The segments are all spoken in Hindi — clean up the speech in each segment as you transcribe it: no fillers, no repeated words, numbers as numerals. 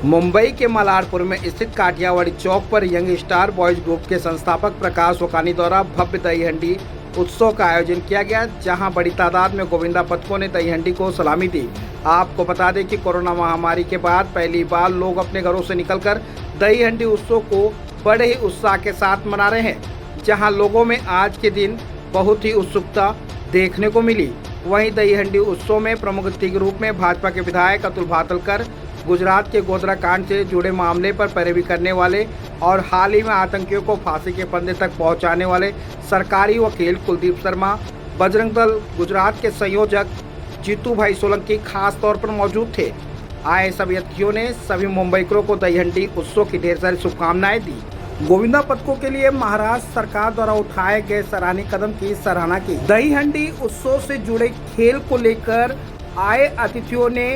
मुंबई के मलारपुर में स्थित काठियावाड़ी चौक पर यंग स्टार बॉयज ग्रुप के संस्थापक प्रकाश वकानी द्वारा भव्य दही हंडी उत्सव का आयोजन किया गया, जहां बड़ी तादाद में गोविंदा पथकों ने दही हंडी को सलामी दी। आपको बता दें कि कोरोना महामारी के बाद पहली बार लोग अपने घरों से निकलकर दही हंडी उत्सव को बड़े ही उत्साह के साथ मना रहे हैं, जहां लोगों में आज के दिन बहुत ही उत्सुकता देखने को मिली। वहीं दही हंडी उत्सव में प्रमुख अतिथि के रूप में भाजपा के विधायक अतुल भातलकर, गुजरात के गोधरा कांड से जुड़े मामले पर पैरवी करने वाले और हाल ही में आतंकियों को फांसी के फंदे तक पहुंचाने वाले सरकारी वकील कुलदीप शर्मा, बजरंग दल गुजरात के संयोजक जीतू भाई सोलंकी खास तौर पर मौजूद थे। आए सभी अतिथियों ने सभी मुंबईकरों को दही हंडी उत्सव की ढेर सारी शुभकामनाएं दी। गोविंदा पथकों के लिए महाराष्ट्र सरकार द्वारा उठाए गए सराहनीय कदम की सराहना की। दही हंडी उत्सव से जुड़े खेल को लेकर आए अतिथियों ने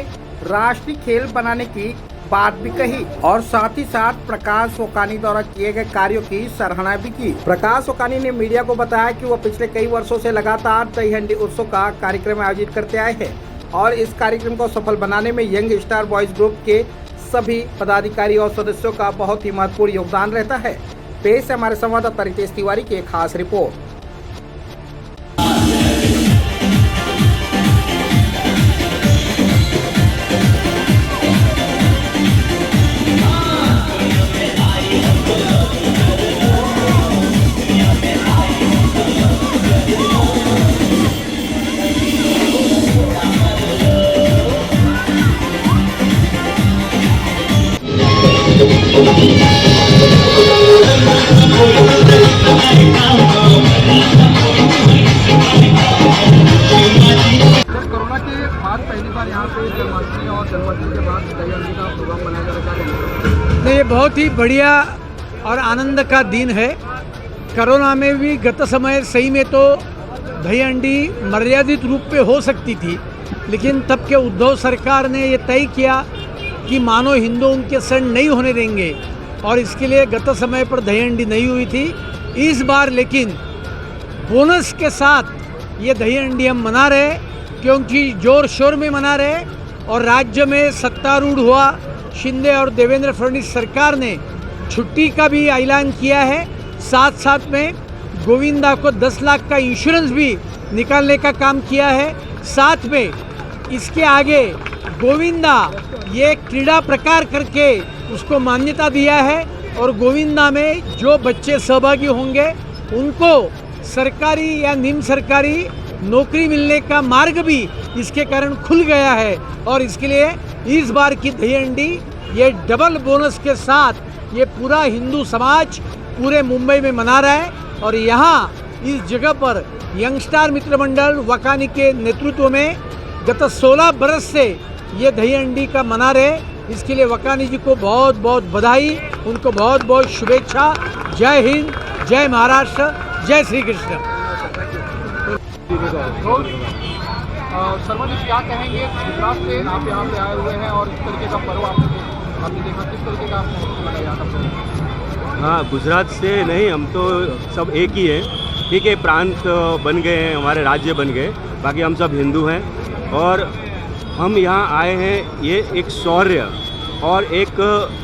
राष्ट्रीय खेल बनाने की बात भी कही और साथ ही साथ प्रकाश वकानी द्वारा किए गए कार्यों की सराहना भी की। प्रकाश वकानी ने मीडिया को बताया कि वह पिछले कई वर्षों से लगातार दही हंडी उत्सव का कार्यक्रम आयोजित करते आए हैं और इस कार्यक्रम को सफल बनाने में यंग स्टार बॉयज ग्रुप के सभी पदाधिकारी और सदस्यों का बहुत ही महत्वपूर्ण योगदान रहता है। पेश है हमारे संवाददाता रितेश तिवारी की एक खास रिपोर्ट। कोरोना के बाद पहली बार यहाँ पे जन्माष्टमी और जन्माष्टमी के बाद दही हंडी का प्रोग्राम मनाया जा रहा है। ये बहुत ही बढ़िया और आनंद का दिन है। कोरोना में भी गत समय सही में तो दही हंडी मर्यादित रूप पे हो सकती थी, लेकिन तब के उद्धव सरकार ने ये तय किया कि मानो हिंदू उनके सण नहीं होने देंगे और इसके लिए गत समय पर दही हंडी नहीं हुई थी। इस बार लेकिन बोनस के साथ ये दही हंडी हम मना रहे, क्योंकि जोर शोर में मना रहे और राज्य में सत्तारूढ़ हुआ शिंदे और देवेंद्र फडणवीस सरकार ने छुट्टी का भी ऐलान किया है। साथ साथ में गोविंदा को 10 लाख का इंश्योरेंस भी निकालने का काम किया है। साथ में इसके आगे गोविंदा ये क्रीड़ा प्रकार करके उसको मान्यता दिया है और गोविंदा में जो बच्चे सहभागी होंगे उनको सरकारी या निम्न सरकारी नौकरी मिलने का मार्ग भी इसके कारण खुल गया है और इसके लिए इस बार की दही हंडी ये डबल बोनस के साथ ये पूरा हिंदू समाज पूरे मुंबई में मना रहा है और यहाँ इस जगह पर यंगस्टार मित्र मंडल वकानी के नेतृत्व में गत 16 बरस से ये दही हंडी का मना रहे। इसके लिए वकानी जी को बहुत बहुत बधाई, उनको बहुत बहुत शुभेच्छा। जय हिंद, जय महाराष्ट्र, जय श्री कृष्ण। शर्मा जी क्या कहेंगे, गुजरात से आप यहाँ पे आए हुए हैं और इस तरीके का पर्व आपने देखा, किस तरीके का आपको लगा यहाँ का? हाँ, गुजरात से नहीं, हम तो सब एक ही हैं। ठीक है, प्रांत बन गए हैं, हमारे राज्य बन गए, बाकी हम सब हिंदू हैं और हम यहाँ आए हैं ये एक शौर्य और एक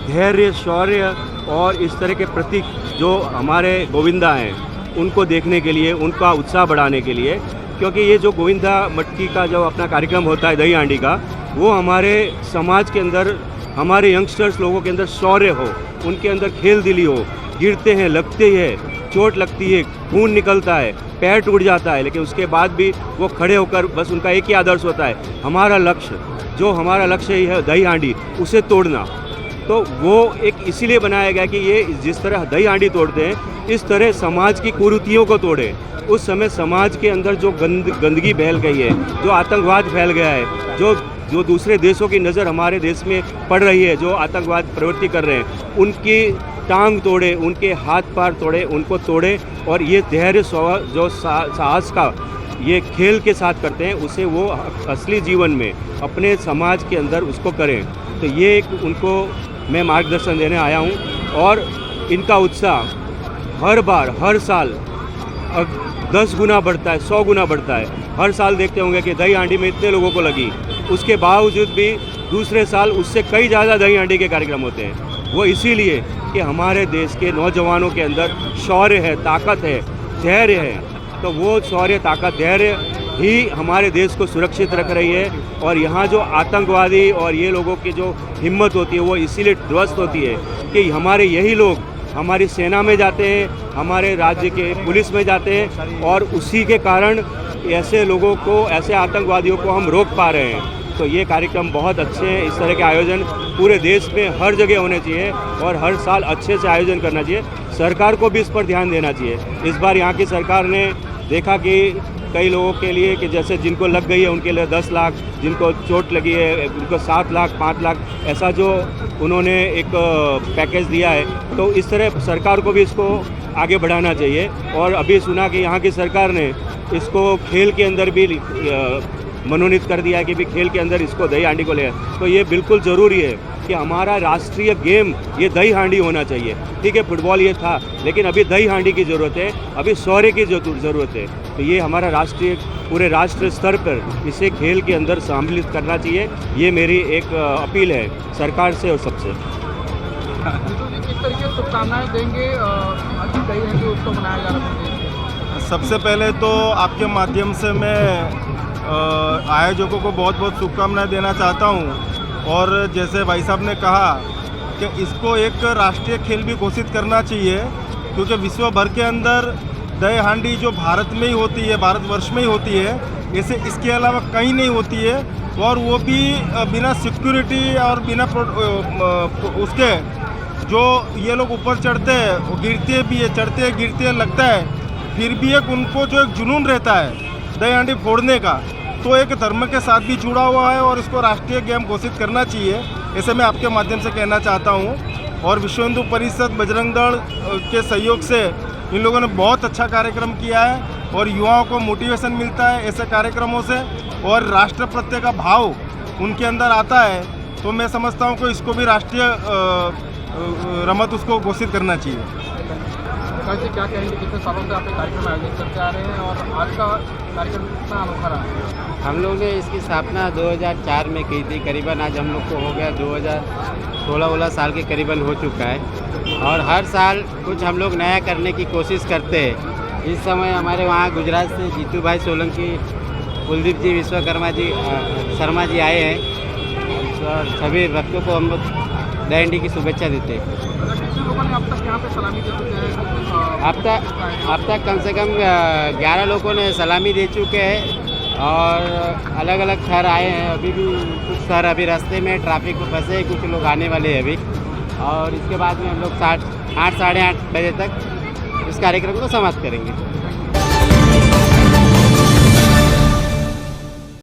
धैर्य, शौर्य और इस तरह के प्रतीक जो हमारे गोविंदा हैं उनको देखने के लिए, उनका उत्साह बढ़ाने के लिए, क्योंकि ये जो गोविंदा मटकी का जो अपना कार्यक्रम होता है दही हांडी का, वो हमारे समाज के अंदर, हमारे यंगस्टर्स लोगों के अंदर शौर्य हो, उनके अंदर खेल दिली हो। गिरते हैं, लगते हैं, चोट लगती है, खून निकलता है, पैर टूट जाता है, लेकिन उसके बाद भी वो खड़े होकर बस उनका एक ही आदर्श होता है, हमारा लक्ष्य, जो हमारा लक्ष्य है दही हांडी, उसे तोड़ना। तो वो एक इसीलिए बनाया गया कि ये जिस तरह दही हांडी तोड़ते हैं, इस तरह समाज की कुरीतियों को तोड़े। उस समय समाज के अंदर जो गंदगी फैल गई है, जो आतंकवाद फैल गया है, जो दूसरे देशों की नज़र हमारे देश में पड़ रही है, जो आतंकवाद प्रवृत्ति कर रहे हैं, उनकी टांग तोड़े, उनके हाथ पैर तोड़े, उनको तोड़े और ये धैर्य जो साहस का ये खेल के साथ करते हैं, उसे वो असली जीवन में अपने समाज के अंदर उसको करें। तो ये एक उनको मैं मार्गदर्शन देने आया हूँ और इनका उत्साह हर बार, हर साल 10 गुना बढ़ता है, 100 गुना बढ़ता है। हर साल देखते होंगे कि दही हांडी में इतने लोगों को लगी, उसके बावजूद भी दूसरे साल उससे कई ज़्यादा दही हांडी के कार्यक्रम होते हैं। वो इसीलिए कि हमारे देश के नौजवानों के अंदर शौर्य है, ताकत है, धैर्य है। तो वो शौर्य, ताकत, धैर्य ही हमारे देश को सुरक्षित रख रही है। और यहाँ जो आतंकवादी और ये लोगों की जो हिम्मत होती है वो इसीलिए ध्वस्त होती है कि हमारे यही लोग हमारी सेना में जाते हैं, हमारे राज्य के पुलिस में जाते हैं, और उसी के कारण ऐसे लोगों को, ऐसे आतंकवादियों को हम रोक पा रहे हैं। तो ये कार्यक्रम बहुत अच्छे हैं। इस तरह के आयोजन पूरे देश में हर जगह होने चाहिए और हर साल अच्छे से आयोजन करना चाहिए। सरकार को भी इस पर ध्यान देना चाहिए। इस बार यहाँ की सरकार ने देखा कि कई लोगों के लिए कि जैसे जिनको लग गई है उनके लिए 10 लाख, जिनको चोट लगी है उनको 7 लाख, 5 लाख, ऐसा जो उन्होंने एक पैकेज दिया है। तो इस तरह सरकार को भी इसको आगे बढ़ाना चाहिए। और अभी सुना कि यहाँ की सरकार ने इसको खेल के अंदर भी मनोनीत कर दिया है कि भी खेल के अंदर इसको दही हांडी को ले। तो ये बिल्कुल ज़रूरी है कि हमारा राष्ट्रीय गेम ये दही हांडी होना चाहिए। ठीक है, फुटबॉल ये था, लेकिन अभी दही हांडी की ज़रूरत है, अभी शौर्य की ज़रूरत है। तो ये हमारा राष्ट्रीय, पूरे राष्ट्रीय स्तर पर इसे खेल के अंदर सम्मिलित करना चाहिए। ये मेरी एक अपील है सरकार से और सबसे। किस तरीके से शुभकामनाएं देंगे आज दही हांडी उत्सव मनाया जा रहा है? सबसे पहले तो आपके माध्यम से मैं आयोजकों को बहुत बहुत शुभकामनाएं देना चाहता हूं। और जैसे भाई साहब ने कहा कि इसको एक राष्ट्रीय खेल भी घोषित करना चाहिए, क्योंकि विश्व भर के अंदर दही हांडी जो भारत में ही होती है, भारतवर्ष में ही होती है, ऐसे इसके अलावा कहीं नहीं होती है। और वो भी बिना सिक्योरिटी और बिना उसके जो ये लोग ऊपर चढ़ते हैं, वो गिरते भी है, चढ़ते हैं, गिरते हैं, लगता है, फिर भी एक उनको जो एक जुनून रहता है दही हांडी फोड़ने का, तो एक धर्म के साथ भी जुड़ा हुआ है और इसको राष्ट्रीय गेम घोषित करना चाहिए, ऐसे मैं आपके माध्यम से कहना चाहता हूँ। और विश्व हिंदू परिषद, बजरंग दल के सहयोग से इन लोगों ने बहुत अच्छा कार्यक्रम किया है और युवाओं को मोटिवेशन मिलता है ऐसे कार्यक्रमों से, और राष्ट्र प्रत्यय का भाव उनके अंदर आता है। तो मैं समझता हूँ कि इसको भी राष्ट्रीय रमत उसको घोषित करना चाहिए। कैसे क्या कहेंगे, कितने सालों से आप ये कार्यक्रम आयोजित करते आ रहे हैं और आज का कार्यक्रम कितना अनोखा रहा? हम लोग ने इसकी स्थापना 2004 में की थी। करीबन आज हम लोग को हो गया 2016 साल के करीबन हो चुका है। और हर साल कुछ हम लोग नया करने की कोशिश करते हैं। इस समय हमारे वहाँ गुजरात से जीतू भाई सोलंकी, कुलदीप जी, विश्वकर्मा जी, शर्मा जी आए हैं और सभी भक्तों को हम लोग दही हांडी की शुभेच्छा देते हैं। कितने लोगों ने अब तक यहाँ पे सलामी दे चुके हैं? अब तक कम से कम 11 लोगों ने सलामी दे चुके हैं और अलग अलग शहर आए हैं। अभी भी कुछ शहर अभी रास्ते में ट्रैफिक में फंसे हैं, कुछ लोग आने वाले हैं अभी। और इसके बाद में हम लोग 8 साढ़े 8 बजे तक इस कार्यक्रम को समाप्त करेंगे।